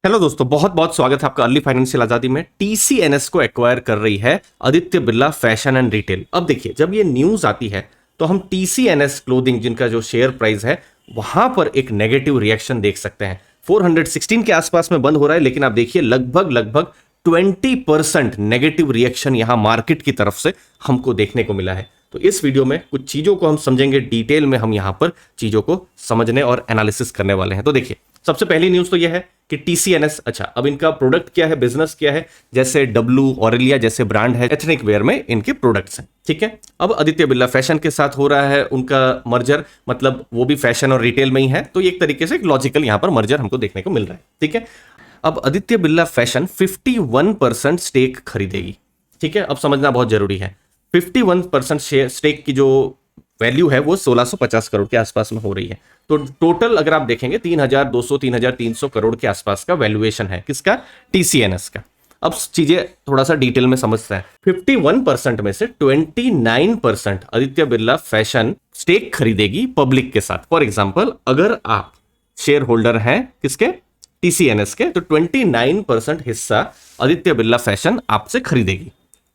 Hello दोस्तों, बहुत बहुत स्वागत है आपका अर्ली फाइनेंशियल आजादी में। टीसीएनएस को एक्वायर कर रही है Aditya Birla fashion and retail. अब देखिए, जब ये न्यूज आती है तो हम टीसीएनएस क्लोथिंग जिनका जो शेयर प्राइस है वहां पर एक नेगेटिव रिएक्शन देख सकते हैं। 416 के आसपास में बंद हो रहा है, लेकिन आप देखिए लगभग लगभग 20% नेगेटिव रिएक्शन यहां मार्केट की तरफ से हमको देखने को मिला है। तो इस वीडियो में कुछ चीजों को हम समझेंगे, डिटेल में हम यहां पर चीजों को समझने और एनालिसिस करने वाले हैं। तो देखिए, सबसे पहली न्यूज तो यह है कि टीसीएनएस, अच्छा अब इनका प्रोडक्ट क्या है, बिजनेस क्या है, जैसे डब्लू, ऑरेलिया जैसे ब्रांड है, एथनिक वेयर में इनके प्रोडक्ट्स हैं। ठीक है, अब आदित्य बिरला फैशन के साथ हो रहा है उनका मर्जर, मतलब वो भी फैशन और रिटेल में ही है, तो एक तरीके से एक लॉजिकल यहां पर मर्जर हमको देखने को मिल रहा है। ठीक है, अब आदित्य बिरला फैशन 51% स्टेक खरीदेगी। ठीक है, अब समझना बहुत जरूरी है। 51% स्टेक की जो वैल्यू है वो 1650 करोड़ के आसपास में हो रही है। तो टोटल अगर आप देखेंगे 3200 3300 करोड़ के आसपास का वैल्यूएशन है किसका, टीसीएनएस का। अब चीजें थोड़ा सा डिटेल में समझते हैं। 51% में से 29% आदित्य बिरला फैशन स्टेक खरीदेगी पब्लिक के साथ। फॉर एग्जांपल, अगर आप शेयर होल्डर हैं किसके, टीसीएनएस के, तो 29% हिस्सा आदित्य बिरला फैशन आपसे खरीदेगी।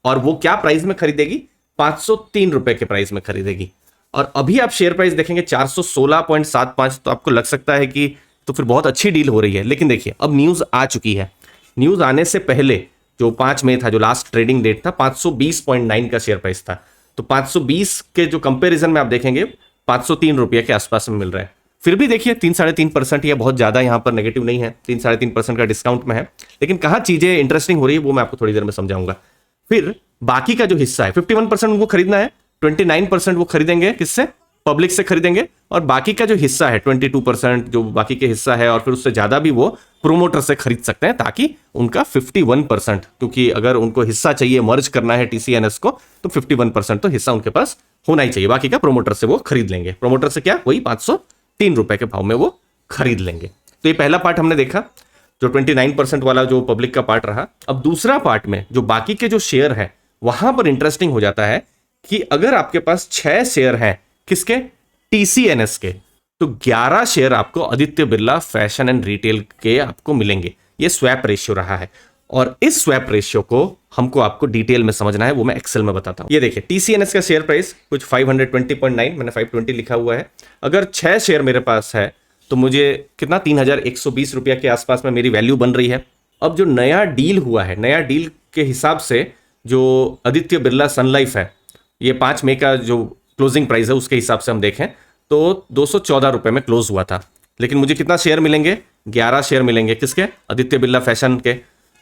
और वो क्या प्राइस में खरीदेगी, 503 रुपए के प्राइस में खरीदेगी। और अभी आप शेयर प्राइस देखेंगे 416.75, तो आपको लग सकता है कि तो फिर बहुत अच्छी डील हो रही है। लेकिन देखिए, अब न्यूज आ चुकी है। न्यूज आने से पहले जो 5 मई था, जो लास्ट ट्रेडिंग डेट था, 520.9 का शेयर प्राइस था। तो 520 के जो कंपेरिजन में आप देखेंगे 503 रुपये के आसपास में मिल रहा है। फिर भी देखिए 3-3.5%, यह बहुत ज्यादा यहां पर नेगेटिव नहीं है, 3-3.5% का डिस्काउंट में है। लेकिन कहां चीजें इंटरेस्टिंग हो रही है वो मैं आपको थोड़ी देर में समझाऊंगा। फिर बाकी का जो हिस्सा है, 51% उनको खरीदना है, 29% वो खरीदेंगे किससे, पब्लिक से खरीदेंगे। और बाकी का जो हिस्सा है 22% जो बाकी के हिस्सा है, और फिर उससे ज्यादा भी वो प्रोमोटर से खरीद सकते हैं, ताकि उनका 51%, क्योंकि अगर उनको हिस्सा चाहिए, मर्ज करना है टीसीएनएस को, तो 51% तो हिस्सा उनके पास होना ही चाहिए। बाकी का प्रोमोटर से वो खरीद लेंगे। प्रोमोटर से क्या, वही 503 रुपए के भाव में वो खरीद लेंगे। तो ये पहला पार्ट हमने देखा, जो 29% वाला जो पब्लिक का पार्ट रहा। अब दूसरा पार्ट में जो बाकी के जो शेयर है, वहां पर इंटरेस्टिंग हो जाता है कि अगर आपके पास 6 शेयर हैं किसके, टीसीएनएस के, तो 11 शेयर आपको Aditya Birla fashion and retail के आपको मिलेंगे। ये स्वैप रेशियो रहा है, और इस स्वैप रेशियो को हमको आपको डिटेल में समझना है, वो मैं एक्सेल में बताता हूं। ये देखिए, टीसीएनएस का शेयर प्राइस कुछ 520.9, मैंने 520 लिखा हुआ है। अगर 6 शेयर मेरे पास है तो मुझे कितना, 3120 रुपया के आसपास में मेरी वैल्यू बन रही है। अब जो नया डील हुआ है, नया डील के हिसाब से जो आदित्य बिरला सन लाइफ है, ये 5 मई का जो क्लोजिंग प्राइस है उसके हिसाब से हम देखें तो 214 रुपए में क्लोज हुआ था। लेकिन मुझे कितना शेयर मिलेंगे, 11 शेयर मिलेंगे किसके, आदित्य बिरला फैशन के।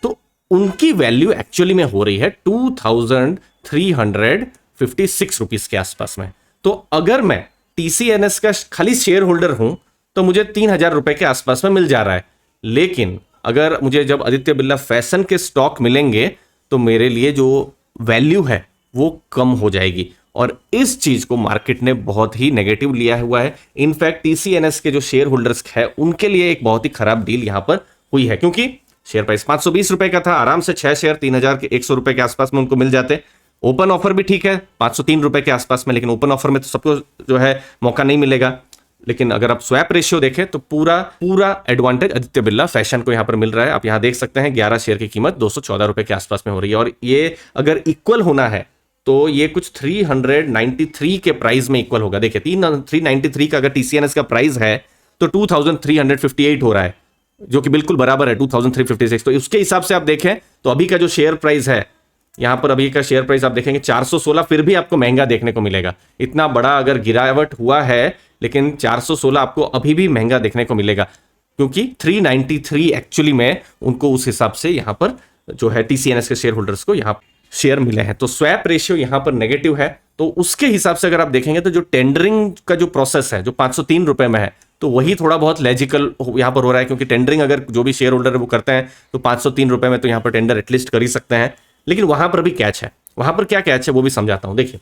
तो उनकी वैल्यू एक्चुअली में हो रही है 2356 रुपीज के आसपास में। तो अगर मैं टीसीएनएस का खाली शेयर होल्डर हूं तो मुझे 3000 रुपए के आसपास में मिल जा रहा है। लेकिन अगर मुझे जब आदित्य बिरला फैशन के स्टॉक मिलेंगे तो मेरे लिए जो वैल्यू है वो कम हो जाएगी। और इस चीज को मार्केट ने बहुत ही नेगेटिव लिया हुआ है। इनफैक्ट टीसीएनएस के जो शेयर होल्डर्स है उनके लिए एक बहुत ही खराब डील यहां पर हुई है, क्योंकि शेयर प्राइस 520 रुपए का था, आराम से 6 शेयर 3100 रुपए के आसपास में उनको मिल जाते। ओपन ऑफर भी ठीक है 503 रुपए के आसपास में, लेकिन ओपन ऑफर में तो सबको जो है मौका नहीं मिलेगा। लेकिन अगर आप स्वैप रेशियो देखें तो पूरा एडवांटेज आदित्य बिरला फैशन को यहां पर मिल रहा है। आप यहां देख सकते हैं 11 शेयर की कीमत 214 रुपए के आसपास में हो रही है। और ये अगर इक्वल होना है तो ये कुछ 393 के प्राइस में इक्वल होगा। देखिए 393 का अगर टीसीएनएस का प्राइस है तो 2358 हो रहा है, जो कि बिल्कुल बराबर है 2356। तो उसके हिसाब से आप देखें तो अभी का जो शेयर प्राइस है, यहां पर अभी का शेयर प्राइस आप देखेंगे 416, फिर भी आपको महंगा देखने को मिलेगा। इतना बड़ा अगर गिरावट हुआ है, लेकिन 416 आपको अभी भी महंगा देखने को मिलेगा, क्योंकि 393 एक्चुअली में उनको उस हिसाब से यहां पर जो है टीसीएनएस के शेयर होल्डर्स को यहां शेयर मिले हैं। तो स्वैप रेशियो यहां पर नेगेटिव है। तो उसके हिसाब से अगर आप देखेंगे तो जो टेंडरिंग का जो प्रोसेस है, जो 503 रुपए में है, तो वही थोड़ा बहुत लॉजिकल यहां पर हो रहा है, क्योंकि टेंडरिंग अगर जो भी शेयर होल्डर है वो करते हैं तो 503 रुपए में तो यहां पर टेंडर एटलीस्ट कर ही सकते हैं। लेकिन वहां पर भी कैच है। वहां पर क्या कैच है वो भी समझाता हूं। देखिए,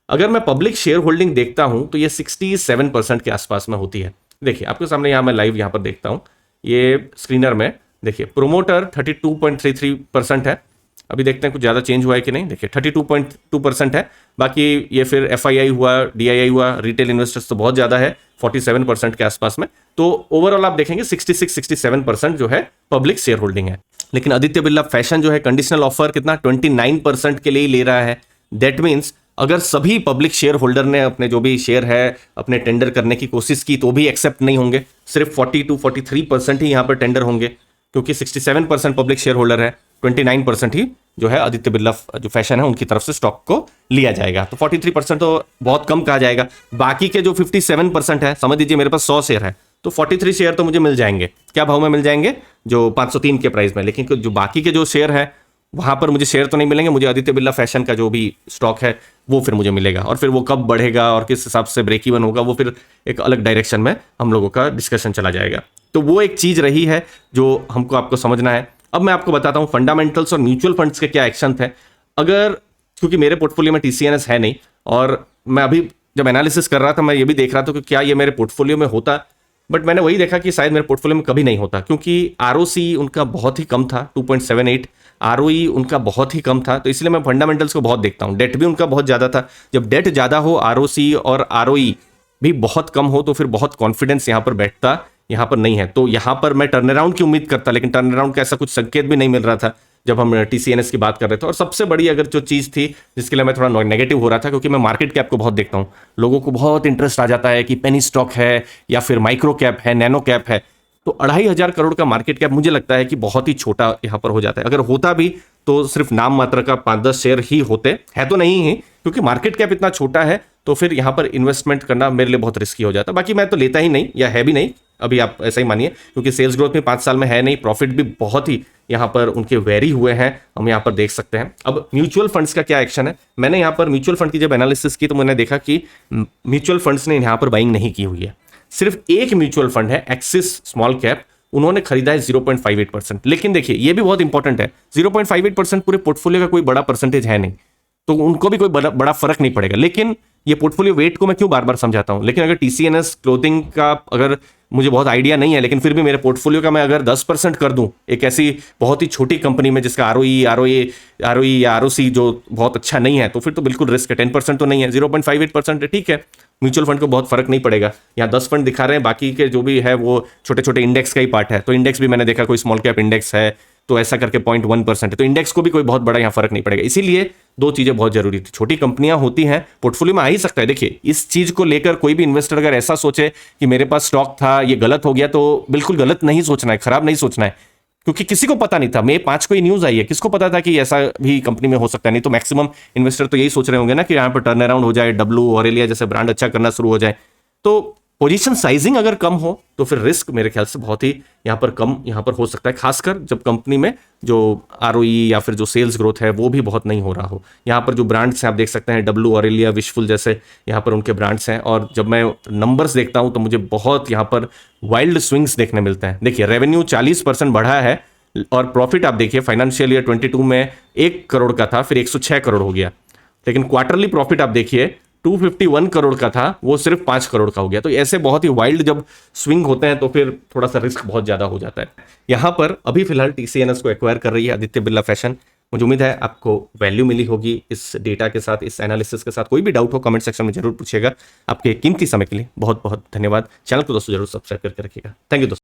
अगर मैं पब्लिक शेयर होल्डिंग देखता हूं तो ये 67% के आसपास में होती है। देखिए आपके सामने यहां मैं लाइव यहां पर देखता हूं, ये स्क्रीनर में देखिए प्रोमोटर 32.33% है, अभी देखते हैं कुछ ज़्यादा चेंज हुआ है कि नहीं। देखिए 32.2% है। बाकी ये फिर एफआईआई हुआ, डीआईआई हुआ, रिटेल इन्वेस्टर्स तो बहुत ज़्यादा है 47% के आसपास में। तो ओवरऑल आप देखेंगे 66-67% जो है पब्लिक शेयर होल्डिंग है। लेकिन आदित्य बिरला फैशन जो है कंडीशनल ऑफर कितना 29% के लिए ही ले रहा है। दैट मीन्स अगर सभी पब्लिक शेयर होल्डर ने अपने जो भी शेयर है अपने टेंडर करने की कोशिश की तो भी एक्सेप्ट नहीं होंगे। सिर्फ 42-43% ही यहाँ पर टेंडर होंगे, क्योंकि 67% पब्लिक शेयर होल्डर है, 29% ही जो है आदित्य बिरला जो फैशन है उनकी तरफ से स्टॉक को लिया जाएगा। तो 43% तो बहुत कम कहा जाएगा। बाकी के जो 57% है, समझ लीजिए मेरे पास 100 शेयर है तो 43 शेयर तो मुझे मिल जाएंगे। क्या भाव में मिल जाएंगे? जो 503 के प्राइस में। लेकिन जो बाकी के जो शेयर है वहां पर मुझे शेयर तो नहीं मिलेंगे, मुझे आदित्य बिरला फैशन का जो भी स्टॉक है वो फिर मुझे मिलेगा। और फिर वो कब बढ़ेगा और किस हिसाब से ब्रेक इवन होगा वो फिर एक अलग डायरेक्शन में हम लोगों का डिस्कशन चला जाएगा। तो वो एक चीज रही है जो हमको आपको समझना है। अब मैं आपको बताता हूं फंडामेंटल्स और म्यूचुअल फंड्स के क्या एक्शन थे। अगर क्योंकि मेरे पोर्टफोलियो में टीसीएनएस है नहीं और मैं अभी जब एनालिसिस कर रहा था मैं ये भी देख रहा था कि क्या ये मेरे पोर्टफोलियो में होता, बट मैंने वही देखा कि शायद मेरे पोर्टफोलियो में कभी नहीं होता, क्योंकि आरओसी उनका बहुत ही कम था 2.78, आरओई उनका बहुत ही कम था। तो इसलिए मैं फंडामेंटल्स को बहुत देखता हूं। डेट भी उनका बहुत ज़्यादा था। जब डेट ज़्यादा हो, आरओसी और आरओई भी बहुत कम हो तो फिर बहुत कॉन्फिडेंस यहाँ पर बैठता, यहाँ पर नहीं है। तो यहाँ पर मैं टर्न अराउंड की उम्मीद करता, लेकिन टर्न अराउंड का ऐसा कुछ संकेत भी नहीं मिल रहा था जब हम टीसीएनएस की बात कर रहे थे। और सबसे बड़ी अगर जो चीज़ थी जिसके लिए मैं थोड़ा नेगेटिव हो रहा था, क्योंकि मैं मार्केट कैप को बहुत देखता हूँ, लोगों को बहुत इंटरेस्ट आ जाता है कि पेनी स्टॉक है या फिर माइक्रो कैप है, नैनो कैप है। तो 2500 करोड़ का मार्केट कैप मुझे लगता है कि बहुत ही छोटा यहाँ पर हो जाता है। अगर होता भी तो सिर्फ नाम मात्र का 5-10 शेयर ही होते, है तो नहीं ही, क्योंकि मार्केट कैप इतना छोटा है तो फिर यहाँ पर इन्वेस्टमेंट करना मेरे लिए बहुत रिस्की हो जाता। बाकी मैं तो लेता ही नहीं या है भी नहीं, अभी आप ऐसा ही मानिए, क्योंकि सेल्स ग्रोथ में 5 साल में है नहीं, प्रॉफिट भी बहुत ही यहाँ पर उनके वेरी हुए हैं, हम यहाँ पर देख सकते हैं। अब म्यूचुअल फंड्स का क्या एक्शन है, मैंने यहाँ पर म्यूचुअल फंड की जब एनालिसिस की तो मैंने देखा कि म्यूचुअल फंड्स ने यहाँ पर बाइंग नहीं की हुई है। सिर्फ एक म्यूचुअल फंड है एक्सिस स्मॉल कैप, उन्होंने खरीदा है 0.58%। लेकिन देखिए ये भी बहुत इंपॉर्टेंट है, 0.58% पूरे पोर्टफोलियो का कोई बड़ा परसेंटेज है नहीं, तो उनको भी कोई बड़ा फर्क नहीं पड़ेगा। लेकिन ये पोर्टफोलियो वेट को मैं क्यों बार बार समझाता हूं, लेकिन अगर टीसीएनएस क्लोथिंग का अगर मुझे बहुत आइडिया नहीं है, लेकिन फिर भी मेरे पोर्टफोलियो का मैं अगर 10% कर दूं एक ऐसी बहुत ही छोटी कंपनी में जिसका आरओई या आरओसी जो बहुत अच्छा नहीं है, तो फिर तो बिल्कुल रिस्क है। 10% तो नहीं है, 0.58% है, ठीक है। म्यूचुअल फंड को बहुत फर्क नहीं पड़ेगा। यहाँ 10 फंड दिखा रहे हैं, बाकी के जो भी है वो छोटे छोटे इंडेक्स का ही पार्ट है। तो इंडेक्स भी मैंने देखा कोई स्मॉल कैप इंडेक्स है तो ऐसा करके 0.1% है, तो इंडेक्स को भी कोई बहुत बड़ा यहाँ फर्क नहीं पड़ेगा। इसीलिए दो चीजें बहुत जरूरी थी। छोटी कंपनियां होती हैं, पोर्टफोलियो में आ ही सकता है। देखिए इस चीज को लेकर कोई भी इन्वेस्टर अगर ऐसा सोचे कि मेरे पास स्टॉक था ये गलत हो गया, तो बिल्कुल गलत नहीं सोचना है, खराब नहीं सोचना है, क्योंकि किसी को पता नहीं था। May 5 को ये न्यूज आई है, किसको पता था कि ऐसा भी कंपनी में हो सकता है। नहीं तो मैक्सिमम इन्वेस्टर तो यही सोच रहे होंगे ना कि यहाँ पर टर्न अराउंड हो जाए, डब्लू ऑरेलिया जैसे ब्रांड अच्छा करना शुरू हो जाए। तो पोजीशन साइजिंग अगर कम हो तो फिर रिस्क मेरे ख्याल से बहुत ही यहाँ पर कम यहाँ पर हो सकता है, खासकर जब कंपनी में जो आरओई या फिर जो सेल्स ग्रोथ है वो भी बहुत नहीं हो रहा हो। यहाँ पर जो ब्रांड्स हैं आप देख सकते हैं, डब्लू ऑरेलिया, विशफुल जैसे यहाँ पर उनके ब्रांड्स हैं। और जब मैं नंबर्स देखता हूँ तो मुझे बहुत यहाँ पर वाइल्ड स्विंग्स देखने मिलते हैं। देखिए रेवेन्यू 40% बढ़ा है और प्रॉफिट आप देखिए फाइनेंशियल ईयर 22 में 1 करोड़ का था, फिर 106 करोड़ हो गया। लेकिन क्वार्टरली प्रॉफिट आप देखिए 251 करोड़ का था, वो सिर्फ 5 करोड़ का हो गया। तो ऐसे बहुत ही वाइल्ड जब स्विंग होते हैं तो फिर थोड़ा सा रिस्क बहुत ज्यादा हो जाता है। यहाँ पर अभी फिलहाल टीसीएनएस को एक्वायर कर रही है आदित्य बिरला फैशन। मुझे उम्मीद है आपको वैल्यू मिली होगी इस डेटा के साथ, इस एनालिसिस के साथ। कोई भी डाउट हो कमेंट सेक्शन में जरूर पूछिएगा। आपके कीमती समय के लिए बहुत बहुत धन्यवाद। चैनल को दोस्तों जरूर सब्सक्राइब करके रखिएगा। थैंक यू दोस्तों।